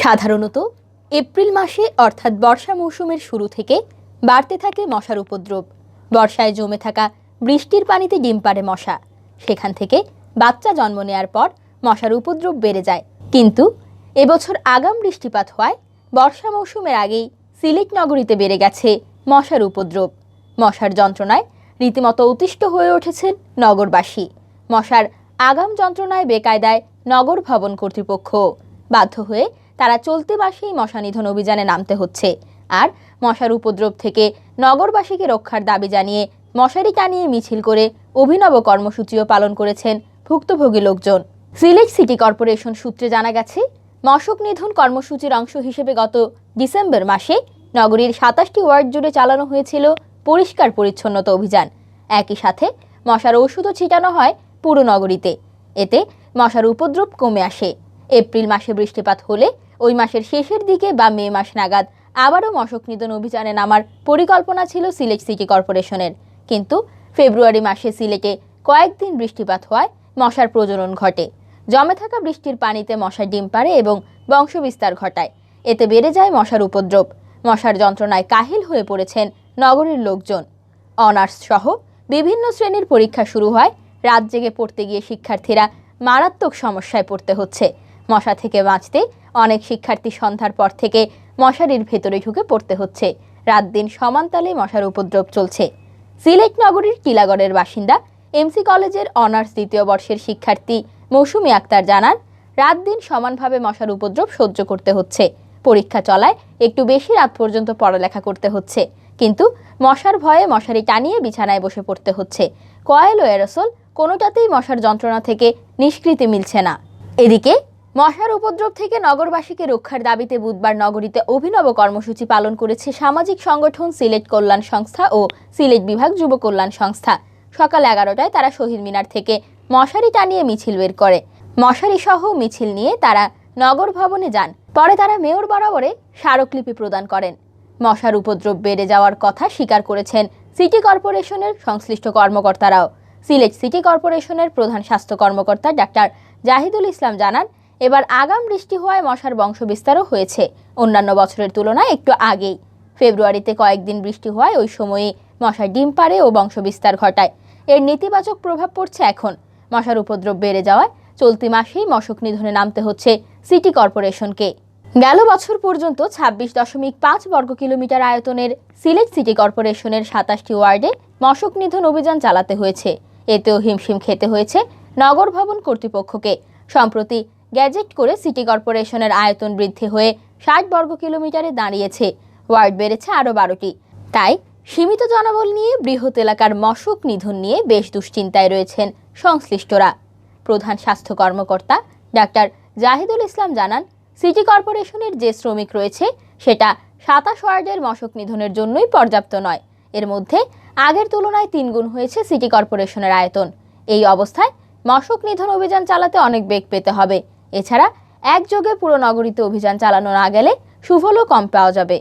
সাধারণত এপ্রিল মাসে অর্থাৎ বর্ষা মৌসুমের শুরু থেকে বাড়তে থাকে মশার উপদ্রব। বর্ষায় জমে থাকা বৃষ্টির পানিতে ডিম পাড়ে মশা, সেখান থেকে বাচ্চা জন্ম নেয়ার পর মশার উপদ্রব বেড়ে যায়। কিন্তু এবছর আগাম বৃষ্টিপাত হওয়ায় বর্ষা মৌসুমের আগেই সিলেট নগরীতে বেড়ে গেছে মশার উপদ্রব। মশার যন্ত্রণায় রীতিমতো অতিষ্ঠ হয়ে উঠেছেন নগরবাসী। মশার আগাম যন্ত্রণায় বেকায়দায় নগর ভবন কর্তৃপক্ষ। বাধ্য হয়ে তারা চলতি মাসেই মশা নিধন অভিযানে নামতে হচ্ছে। আর মশার উপদ্রব থেকে নগরবাসীকে রক্ষার দাবি জানিয়ে মশারি টানিয়ে মিছিল করে অভিনব কর্মসূচিও পালন করেছেন ভুক্তভোগী লোকজন। সিলেট সিটি কর্পোরেশন সূত্রে জানা গেছে, মশক নিধন কর্মসূচির অংশ হিসেবে গত ডিসেম্বর মাসে নগরীর ২৭টি ওয়ার্ড জুড়ে চালানো হয়েছিল পরিষ্কার পরিচ্ছন্নতা অভিযান। একই সাথে মশার ওষুধও ছিটানো হয় পুরো নগরীতে। এতে মশার উপদ্রব কমে আসে। এপ্রিল মাসে বৃষ্টিপাত হলে ওই মাসের শেষের দিকে বা মে মাস নাগাদ আবারও মশক নিধন অভিযানে নামার পরিকল্পনা ছিল সিলেট সিটি কর্পোরেশনের। কিন্তু ফেব্রুয়ারি মাসে সিলেটে কয়েকদিন বৃষ্টিপাত হওয়ায় মশার প্রজনন ঘটে। জমে থাকা বৃষ্টির পানিতে মশা ডিম পাড়ে এবং বংশবিস্তার ঘটায়। এতে বেড়ে যায় মশার উপদ্রব। মশার যন্ত্রণায় কাহিল হয়ে পড়েছেন নগরের লোকজন। অনার্স সহ বিভিন্ন শ্রেণীর পরীক্ষা শুরু হয়। রাত জেগে পড়তে গিয়ে শিক্ষার্থীরা মারাত্মক সমস্যায় পড়তে হচ্ছে। মশা থেকে বাঁচতে অনেক শিক্ষার্থী সন্ধ্যার পর থেকে মশারির ভেতরে ঢুকে পড়তে হচ্ছে। রাত দিন সমান তালে মশার উপদ্রব চলছে। সিলেট নগরীর টিলাগড়ের বাসিন্দা এমসি কলেজের অনার্স দ্বিতীয় বর্ষের শিক্ষার্থী মৌসুমী আক্তার জানান, রাত দিন সমানভাবে মশার উপদ্রব সহ্য করতে হচ্ছে। পরীক্ষা চলায় একটু বেশি রাত পর্যন্ত পড়ালেখা করতে হচ্ছে, কিন্তু মশার ভয়ে মশারি টানিয়ে বিছানায় বসে পড়তে হচ্ছে। কয়েল ও এরোসল কোনোটাতেই মশার যন্ত্রণা থেকে নিষ্কৃতি মিলছে না। এদিকে মশার উপদ্রব থেকে নগরবাসীকে রক্ষার দাবিতে বুধবার নগরীতে অভিনব কর্মসূচি পালন করেছে সামাজিক সংগঠন সিলেট কল্যাণ সংস্থা ও সিলেট বিভাগ যুব কল্যাণ সংস্থা। সকাল 11টায় তারা শহীদ মিনার থেকে মশারি টানিয়ে মিছিল বের করে। মশারি সহ মিছিল নিয়ে তারা নগর ভবনে যান। পরে তারা মেয়র বরাবরে স্মারকলিপি প্রদান করেন। মশার উপদ্রব বেড়ে যাওয়ার কথা স্বীকার করেছেন সিটি কর্পোরেশনের সংশ্লিষ্ট কর্মকর্তারাও। সিলেট সিটি কর্পোরেশনের প্রধান স্বাস্থ্য কর্মকর্তা ডাক্তার জাহিদুল ইসলাম জানান, এবার আগাম বৃষ্টি হওয়ায় মশার বংশবিস্তারও হয়েছে অন্যান্য বছরের তুলনায় একটু আগেই। ফেব্রুয়ারিতে কয়েকদিন বৃষ্টি হওয়ায় ওই সময়ে মশা ডিম পাড়ে ও বংশবিস্তার ঘটায়। এর নেতিবাচক প্রভাব পড়ছে এখন। মশার উপদ্রব বেড়ে যাওয়ায় চলতি মাসেই মশক নিধনে নামতে হচ্ছে সিটি কর্পোরেশনকে। গেল বছর পর্যন্ত ২৬.৫ বর্গ কিলোমিটার আয়তনের সিলেট সিটি কর্পোরেশনের ২৭টি ওয়ার্ডে মশক নিধন অভিযান চালাতে হয়েছে। এতেও হিমশিম খেতে হয়েছে নগর ভবন কর্তৃপক্ষকে। সম্প্রতি গ্যাজেট করে সিটি কর্পোরেশনের আয়তন বৃদ্ধি হয়ে ৬০ বর্গ কিলোমিটারে দাঁড়িয়েছে। ওয়ার্ড বেড়েছে আরও ১২টি। তাই সীমিত জনবল নিয়ে বৃহৎ এলাকার মশক নিধন নিয়ে বেশ দুশ্চিন্তায় রয়েছেন সংশ্লিষ্টরা। প্রধান স্বাস্থ্য কর্মকর্তা ডাক্তার জাহিদুল ইসলাম জানান, সিটি কর্পোরেশনের যে শ্রমিক রয়েছে সেটা ২৭ ওয়ার্ডের মশক নিধনের জন্যই পর্যাপ্ত নয়। এর মধ্যে আগের তুলনায় ৩ গুণ হয়েছে সিটি কর্পোরেশনের আয়তন। এই অবস্থায় মশক নিধন অভিযান চালাতে অনেক বেগ পেতে হবে। এছাড়া একযোগে পুরো নগরীতে অভিযান চালানো না গেলে সুফলও কম পাওয়া যাবে।